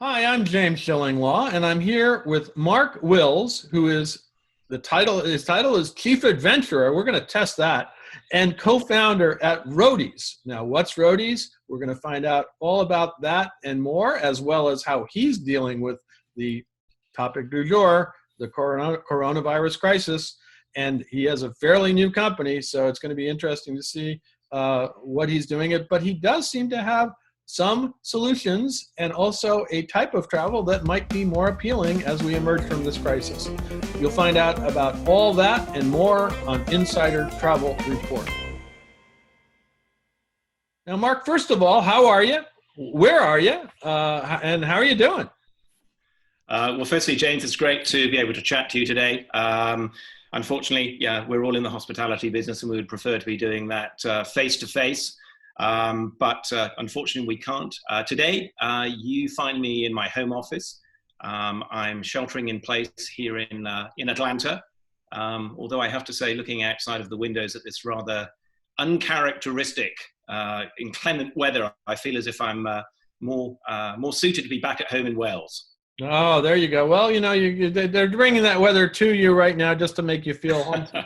Hi, I'm James Shillinglaw, and I'm here with Mark Wills, who is his title is Chief Adventurer. We're going to test that, and co-founder at Roadies. Now, what's Roadies? We're going to find out all about that and more, as well as how he's dealing with the topic du jour, the coronavirus crisis. And he has a fairly new company, so it's going to be interesting to see what he's doing. But he does seem to have some solutions and also a type of travel that might be more appealing as we emerge from this crisis. You'll find out about all that and more on Insider Travel Report. Now, Mark, first of all, how are you? Where are you? And how are you doing? Well, firstly, James, it's great to be able to chat to you today. Unfortunately, we're all in the hospitality business and we would prefer to be doing that face-to-face. But unfortunately, we can't. Today, you find me in my home office. I'm sheltering in place here in Atlanta. Although I have to say, looking outside of the windows at this rather uncharacteristic, inclement weather, I feel as if I'm more suited to be back at home in Wales. Oh, there you go. Well, they're bringing that weather to you right now just to make you feel homesick.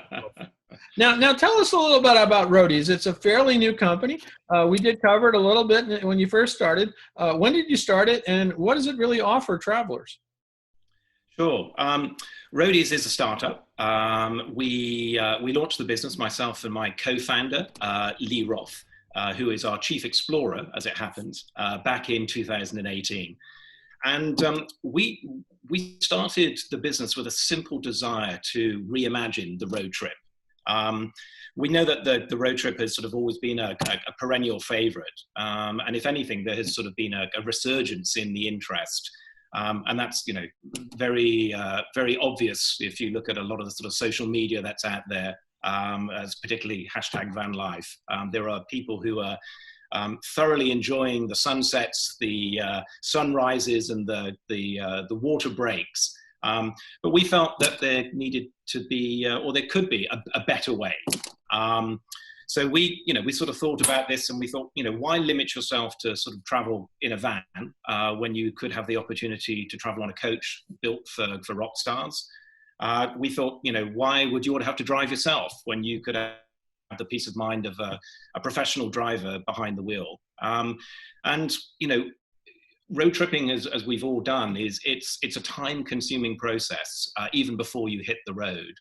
Now, tell us a little bit about Roadies. It's a fairly new company. We did cover it a little bit when you first started. When did you start it, and what does it really offer travelers? Sure. Roadies is a startup. We launched the business, myself and my co-founder, Lee Roth, who is our chief explorer, as it happens, back in 2018. And we started the business with a simple desire to reimagine the road trip. We know that the road trip has sort of always been a perennial favorite. And if anything, there has sort of been a resurgence in the interest. And that's, very, very obvious if you look at a lot of the sort of social media that's out there, as particularly #VanLife. There are people who are thoroughly enjoying the sunsets, the sunrises, and the water breaks. But we felt that there needed to be, or there could be, a better way. So we sort of thought about this, and we thought, why limit yourself to sort of travel in a van when you could have the opportunity to travel on a coach built for rock stars? We thought, why would you want to have to drive yourself when you could have the peace of mind of a professional driver behind the wheel? Road tripping, as we've all done, it's a time-consuming process, even before you hit the road.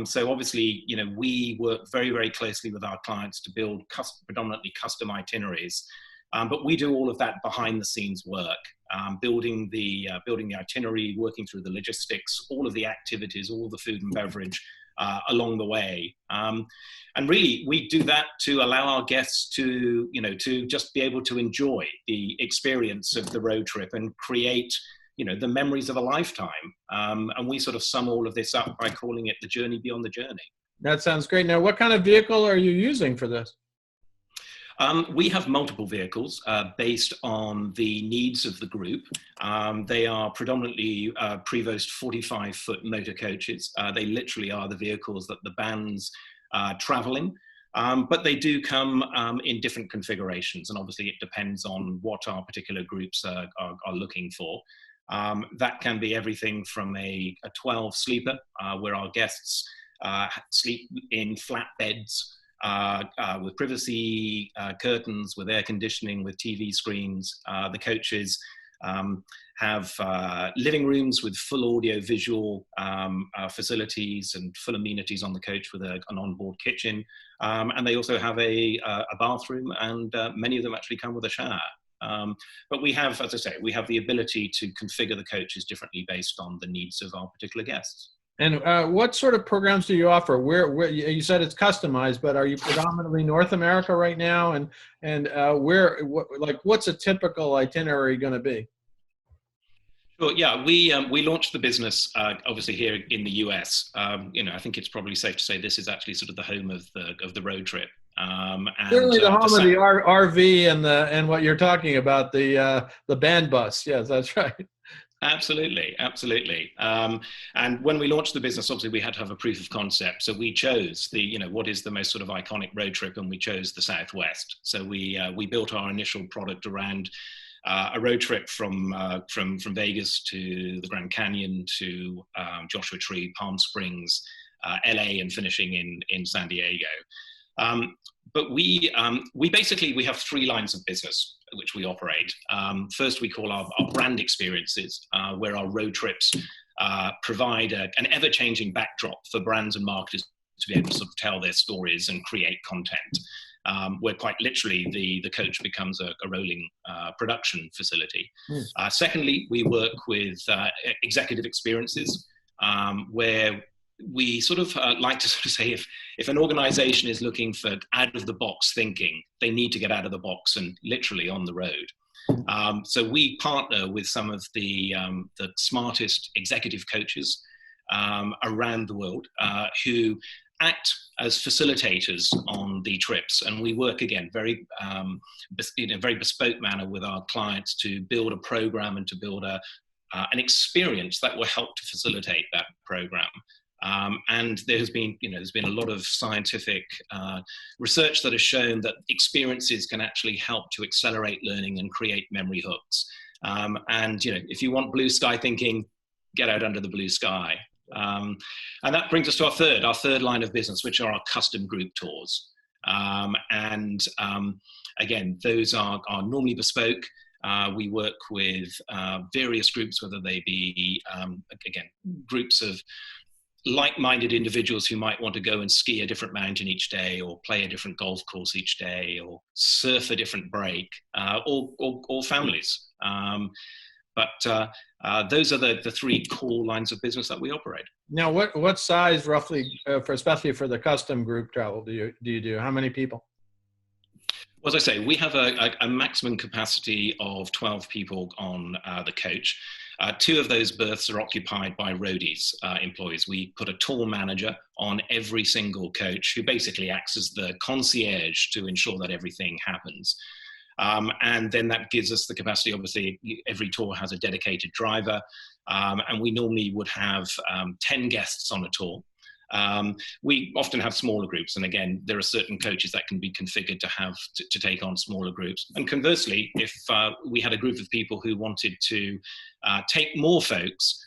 So obviously, we work very, very closely with our clients to build predominantly custom itineraries. But we do all of that behind-the-scenes work, building the itinerary, working through the logistics, all of the activities, all the food and beverage along the way. And really, we do that to allow our guests to just be able to enjoy the experience of the road trip and create, the memories of a lifetime. And we sort of sum all of this up by calling it the journey beyond the journey. That sounds great. Now, what kind of vehicle are you using for this? We have multiple vehicles based on the needs of the group. They are predominantly Prevost 45-foot motor coaches. They literally are the vehicles that the bands travel in. But they do come in different configurations, and obviously it depends on what our particular groups are looking for. That can be everything from a 12-sleeper, where our guests sleep in flat beds, with privacy curtains, with air conditioning, with TV screens. The coaches have living rooms with full audio-visual facilities and full amenities on the coach with an onboard kitchen. And they also have a bathroom, and many of them actually come with a shower. But we have, as I say, we have the ability to configure the coaches differently based on the needs of our particular guests. And what sort of programs do you offer? Where you said it's customized, but are you predominantly North America right now? And what's a typical itinerary going to be? Sure. Yeah, we launched the business obviously here in the US. I think it's probably safe to say this is actually sort of the home of the road trip. Certainly the home of the RV and what you're talking about, the band bus. Yes, that's right. Absolutely. And when we launched the business, obviously we had to have a proof of concept. So we chose what is the most sort of iconic road trip, and we chose the Southwest. So we built our initial product around a road trip from Vegas to the Grand Canyon to Joshua Tree, Palm Springs, LA, and finishing in San Diego. But we basically have three lines of business which we operate. First, we call our brand experiences, where our road trips provide an ever-changing backdrop for brands and marketers to be able to sort of tell their stories and create content. Where quite literally the coach becomes a rolling production facility. Secondly, we work with executive experiences, where we sort of like to sort of say if an organization is looking for out-of-the-box thinking, they need to get out of the box and literally on the road. So we partner with some of the smartest executive coaches around the world who act as facilitators on the trips, and we work again in a very bespoke manner with our clients to build a program and to build an experience that will help to facilitate that program. And there's been a lot of scientific research that has shown that experiences can actually help to accelerate learning and create memory hooks. And if you want blue sky thinking, get out under the blue sky. And that brings us to our third line of business, which are our custom group tours. Again, those are normally bespoke. We work with various groups, whether they be, again, groups of like-minded individuals who might want to go and ski a different mountain each day, or play a different golf course each day, or surf a different break, or families. But those are the three core lines of business that we operate. Now, what size roughly, especially for the custom group travel, do you do? How many people? Well, as I say, we have a maximum capacity of 12 people on the coach. 2 of those berths are occupied by Roadies employees. We put a tour manager on every single coach who basically acts as the concierge to ensure that everything happens. And then that gives us the capacity. Obviously, every tour has a dedicated driver, and we normally would have 10 guests on a tour. We often have smaller groups, and again, there are certain coaches that can be configured to take on smaller groups. And conversely, if we had a group of people who wanted to take more folks,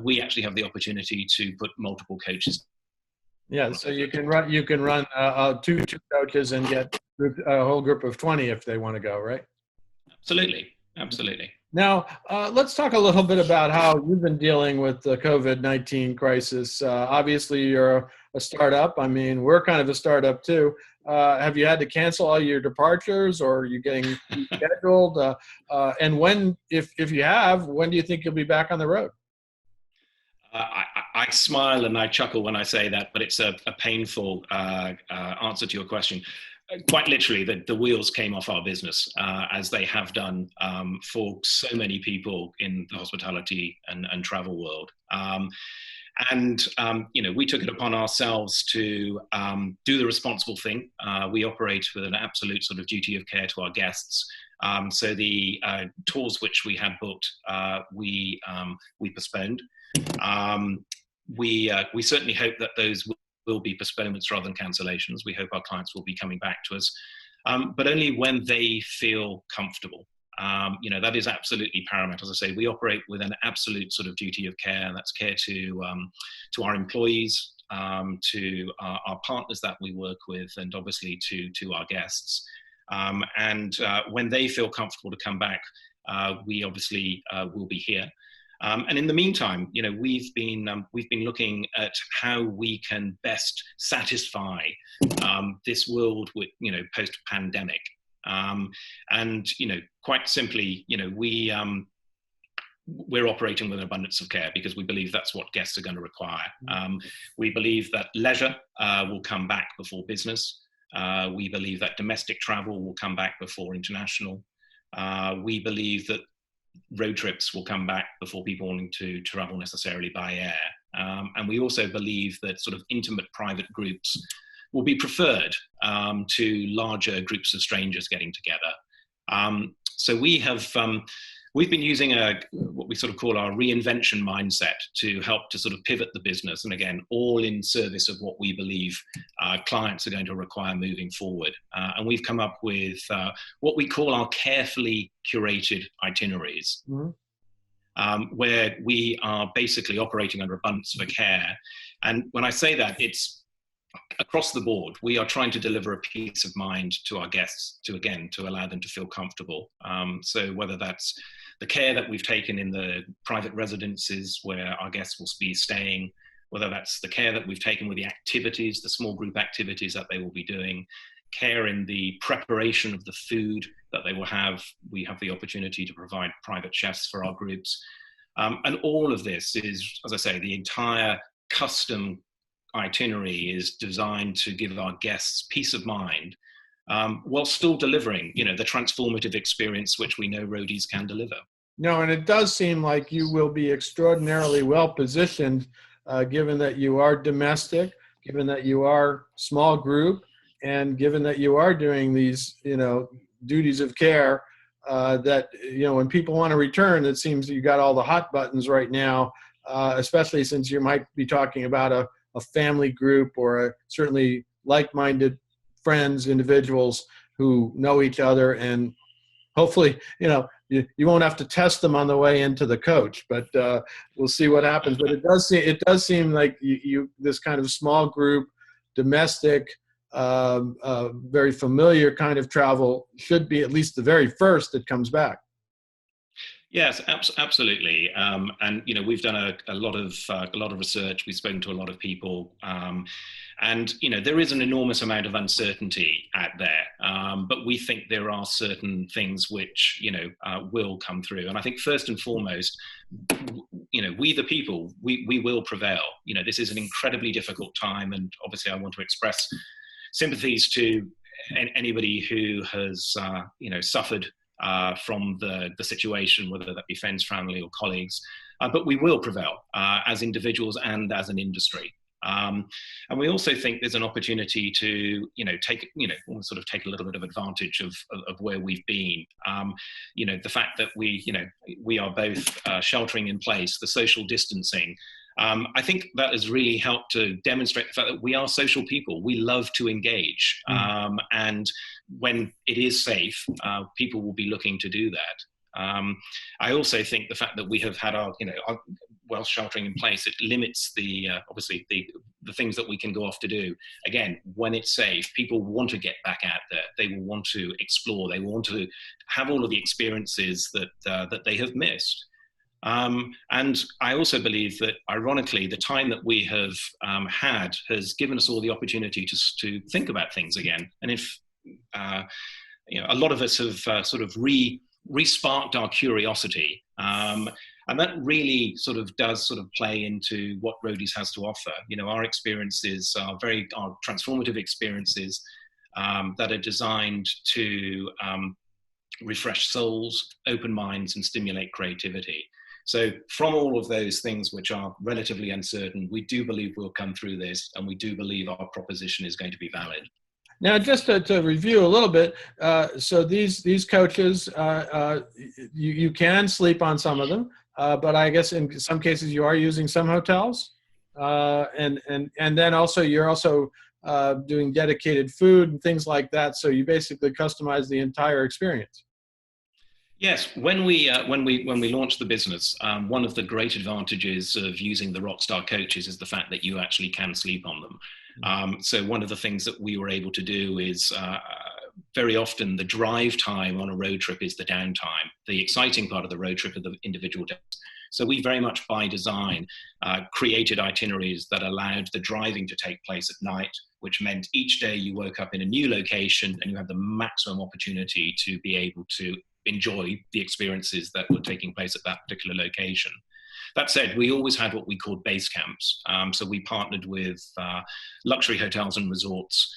we actually have the opportunity to put multiple coaches. Yeah, so you can run two coaches and get a whole group of 20 if they want to go, right? Absolutely. Now, let's talk a little bit about how you've been dealing with the COVID-19 crisis. Obviously, you're a startup. I mean, we're kind of a startup too. Have you had to cancel all your departures, or are you getting scheduled? And when, if you have, when do you think you'll be back on the road? I smile and I chuckle when I say that, but it's a painful answer to your question. Quite literally, the wheels came off our business, as they have done for so many people in the hospitality and travel world. We took it upon ourselves to do the responsible thing. We operate with an absolute sort of duty of care to our guests. So the tours which we had booked, we postponed. We certainly hope that those will be postponements rather than cancellations. We hope our clients will be coming back to us, but only when they feel comfortable. That is absolutely paramount. As I say, we operate with an absolute sort of duty of care, and that's care to our employees, to our partners that we work with, and obviously to our guests. When they feel comfortable to come back, we obviously will be here. And in the meantime, we've been looking at how we can best satisfy this world with post-pandemic. Quite simply, we're operating with an abundance of care because we believe that's what guests are going to require. We believe that leisure will come back before business. We believe that domestic travel will come back before international. We believe that road trips will come back before people wanting to travel necessarily by air. And we also believe that sort of intimate private groups will be preferred to larger groups of strangers getting together. So we're We've been using what we sort of call our reinvention mindset to help to sort of pivot the business. And again, all in service of what we believe clients are going to require moving forward. And we've come up with what we call our carefully curated itineraries, where we are basically operating under abundance of care. And when I say that, it's across the board. We are trying to deliver a peace of mind to our guests to allow them to feel comfortable. So whether that's the care that we've taken in the private residences where our guests will be staying, whether that's the care that we've taken with the activities, the small group activities that they will be doing, care in the preparation of the food that they will have. We have the opportunity to provide private chefs for our groups. And all of this is, as I say, the entire custom itinerary is designed to give our guests peace of mind, while still delivering, the transformative experience which we know Roadies can deliver. No, and it does seem like you will be extraordinarily well positioned, given that you are domestic, given that you are small group, and given that you are doing these, duties of care. That when people want to return, it seems that you got all the hot buttons right now, especially since you might be talking about a family group or certainly like-minded friends, individuals who know each other, and hopefully, you won't have to test them on the way into the coach, but we'll see what happens. But it does seem like you this kind of small group, domestic, very familiar kind of travel should be at least the very first that comes back. Yes, absolutely. And we've done a lot of research. We've spoken to a lot of people, and there is an enormous amount of uncertainty out there. But we think there are certain things which will come through. And I think first and foremost, we the people, we will prevail. This is an incredibly difficult time, and obviously, I want to express sympathies to anybody who has suffered from the situation, whether that be friends, family, or colleagues. But we will prevail as individuals and as an industry. And we also think there's an opportunity to, take a little bit of advantage of where we've been. The fact that we are both sheltering in place, the social distancing. I think that has really helped to demonstrate the fact that we are social people. We love to engage. And when it is safe, people will be looking to do that. I also think the fact that we have had our while sheltering in place, it limits obviously the things that we can go off to do. Again, when it's safe, people want to get back out there. They will want to explore. They want to have all of the experiences that they have missed. And I also believe that, ironically, the time that we have had has given us all the opportunity to think about things again. And if a lot of us have sort of re-sparked our curiosity, and that really does play into what Roadies has to offer. Our experiences are are transformative experiences that are designed to refresh souls, open minds, and stimulate creativity. So from all of those things which are relatively uncertain, we do believe we'll come through this, and we do believe our proposition is going to be valid. Now, just to review a little bit, so these coaches, you can sleep on some of them, but I guess in some cases you are using some hotels, and then also you're also doing dedicated food and things like that. So you basically customize the entire experience. Yes, when we launched the business, one of the great advantages of using the Rockstar coaches is the fact that you actually can sleep on them. So one of the things that we were able to do is very often the drive time on a road trip is the downtime. The exciting part of the road trip are the individual days. So we very much by design created itineraries that allowed the driving to take place at night, which meant each day you woke up in a new location and you had the maximum opportunity to be able to enjoy the experiences that were taking place at that particular location. That said, we always had what we called base camps. So we partnered with luxury hotels and resorts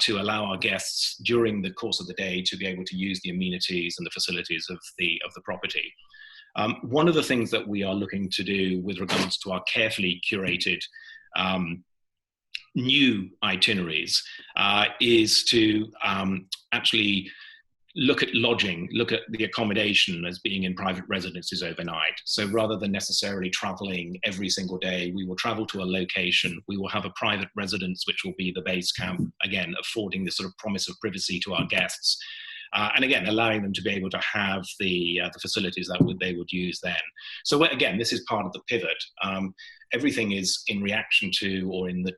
to allow our guests during the course of the day to be able to use the amenities and the facilities of the property. One of the things that we are looking to do with regards to our carefully curated new itineraries is to actually look at lodging, look at the accommodation as being in private residences overnight. So rather than necessarily traveling every single day, we will travel to a location. We will have a private residence, which will be the base camp, again, affording this sort of promise of privacy to our guests. And again, allowing them to be able to have the facilities that they would use then. So again, this is part of the pivot. Everything is in reaction to, or in the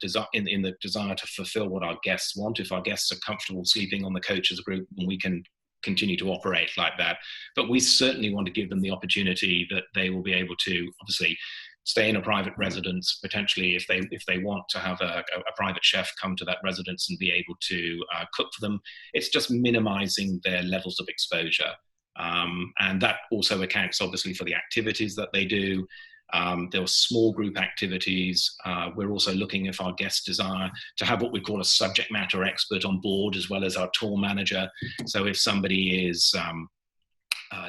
desire to fulfill what our guests want. If our guests are comfortable sleeping on the coach as a group, then we can continue to operate like that. But we certainly want to give them the opportunity that they will be able to, obviously, stay in a private residence, potentially if they want to have a private chef come to that residence and be able to cook for them. It's just minimizing their levels of exposure. And that also accounts, obviously, for the activities that they do. There are small group activities. We're also looking, if our guests desire, to have what we call a subject matter expert on board, as well as our tour manager. So if somebody is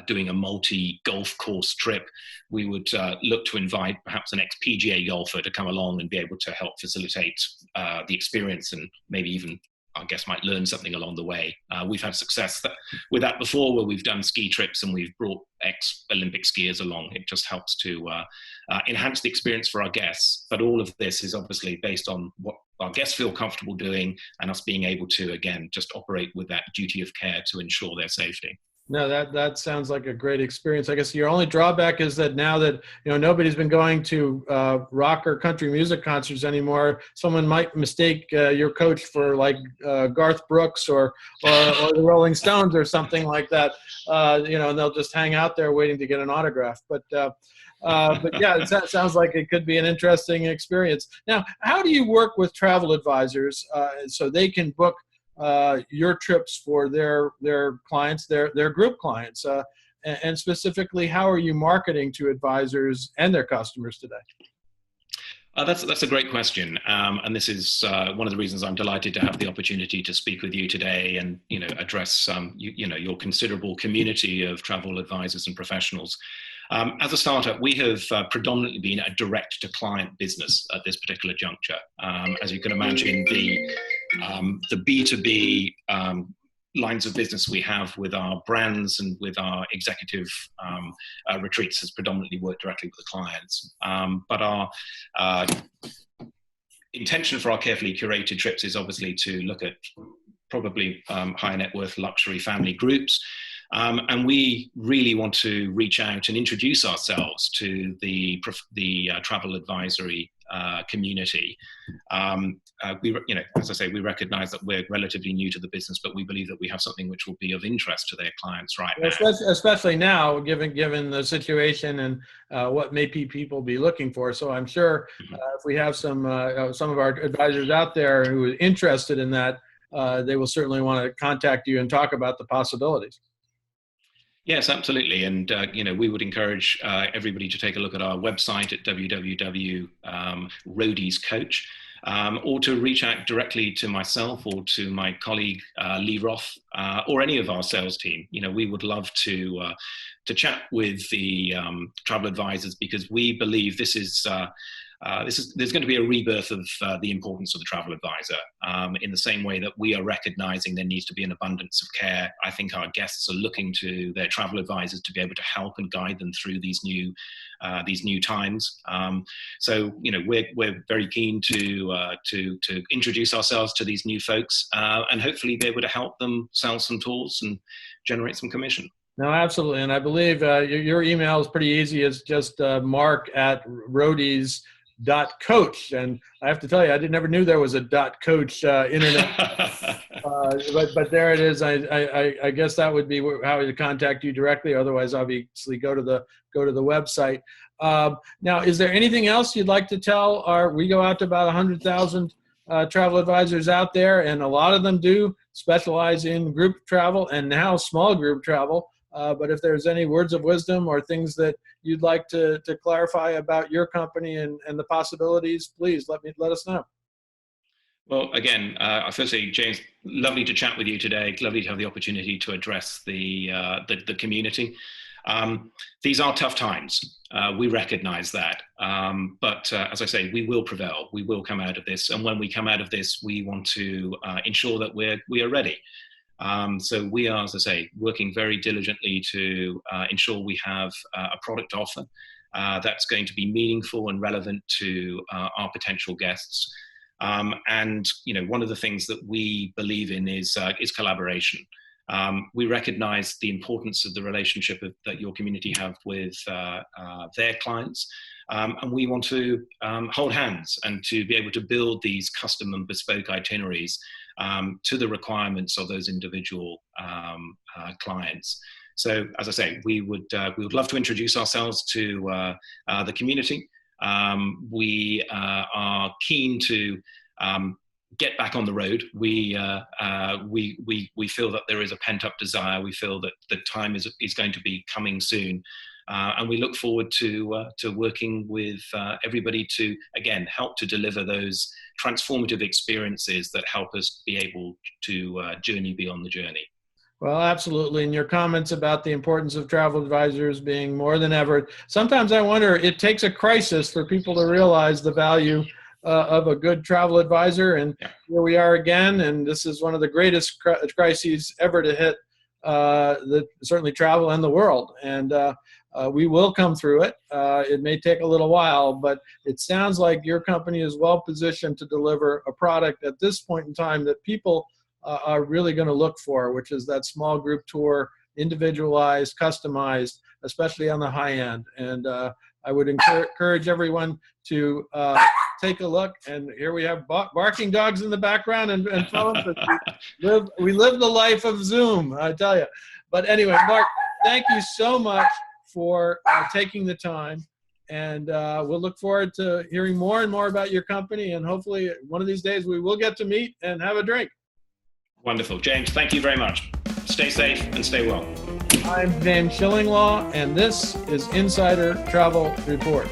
doing a multi-golf course trip, we would look to invite perhaps an ex-PGA golfer to come along and be able to help facilitate the experience, and maybe even our guests might learn something along the way. We've had success with that before, where we've done ski trips and we've brought ex-Olympic skiers along. It just helps to enhance the experience for our guests. But all of this is obviously based on what our guests feel comfortable doing, and us being able to, again, just operate with that duty of care to ensure their safety. No, that sounds like a great experience. I guess your only drawback is that now that nobody's been going to rock or country music concerts anymore, someone might mistake your coach for like Garth Brooks or the Rolling Stones or something like that. And they'll just hang out there waiting to get an autograph. But yeah, it sounds like it could be an interesting experience. Now, how do you work with travel advisors so they can book your trips for their clients, their group clients, and specifically, how are you marketing to advisors and their customers today? That's a great question, and this is one of the reasons I'm delighted to have the opportunity to speak with you today, and address your considerable community of travel advisors and professionals. As a startup, we have predominantly been a direct-to-client business at this particular juncture. As you can imagine, the B2B lines of business we have with our brands and with our executive retreats has predominantly worked directly with the clients. But our intention for our carefully curated trips is obviously to look at probably high net worth luxury family groups. And we really want to reach out and introduce ourselves to the travel advisory community. As I say, we recognize that we're relatively new to the business, but we believe that we have something which will be of interest to their clients right now. Especially now, given the situation and what may people be looking for. So I'm sure if we have some of our advisors out there who are interested in that, they will certainly want to contact you and talk about the possibilities. Yes, absolutely. And, we would encourage everybody to take a look at our website at www.Roadies-Coach, or to reach out directly to myself or to my colleague, Lee Roth, or any of our sales team. We would love to chat with the travel advisors, because we believe there's going to be a rebirth of the importance of the travel advisor. In the same way that we are recognizing there needs to be an abundance of care, I think our guests are looking to their travel advisors to be able to help and guide them through these new times. So we're very keen to introduce ourselves to these new folks, and hopefully be able to help them sell some tours and generate some commission. No, absolutely. And I believe your email is pretty easy. It's just mark@Roadies.coach. And I have to tell you, I never knew there was a .coach internet. But there it is. I guess that would be how to contact you directly. Otherwise, obviously, go to the website. Now, is there anything else you'd like to tell? We go out to about 100,000 travel advisors out there, and a lot of them do specialize in group travel and now small group travel. But if there's any words of wisdom or things that you'd like to clarify about your company and the possibilities, please let us know. Well, again, firstly, James, lovely to chat with you today. Lovely to have the opportunity to address the community. These are tough times. We recognize that. But as I say, we will prevail. We will come out of this. And when we come out of this, we want to ensure that we are ready. So we are, as I say, working very diligently to ensure we have a product offer that's going to be meaningful and relevant to our potential guests. And one of the things that we believe in is collaboration. We recognize the importance of the relationship that your community have with their clients. And we want to hold hands and to be able to build these custom and bespoke itineraries to the requirements of those individual clients. So, as I say, we would love to introduce ourselves to the community. We are keen to get back on the road. We feel that there is a pent-up desire. We feel that the time is going to be coming soon. And we look forward to working with everybody to, again, help to deliver those transformative experiences that help us be able to journey beyond the journey. Well, absolutely. And your comments about the importance of travel advisors being more than ever. Sometimes I wonder, it takes a crisis for people to realize the value of a good travel advisor. And here we are again. And this is one of the greatest crises ever to hit certainly travel and the world. And we will come through it. It may take a little while, but it sounds like your company is well positioned to deliver a product at this point in time that people are really going to look for, which is that small group tour, individualized, customized, especially on the high end. And I would encourage everyone to take a look. And here we have barking dogs in the background and phones. We live the life of Zoom, I tell you. But anyway, Mark, thank you so much for taking the time. And we'll look forward to hearing more and more about your company. And hopefully one of these days we will get to meet and have a drink. Wonderful. James, thank you very much. Stay safe and stay well. I'm James Shillinglaw, and this is Insider Travel Report.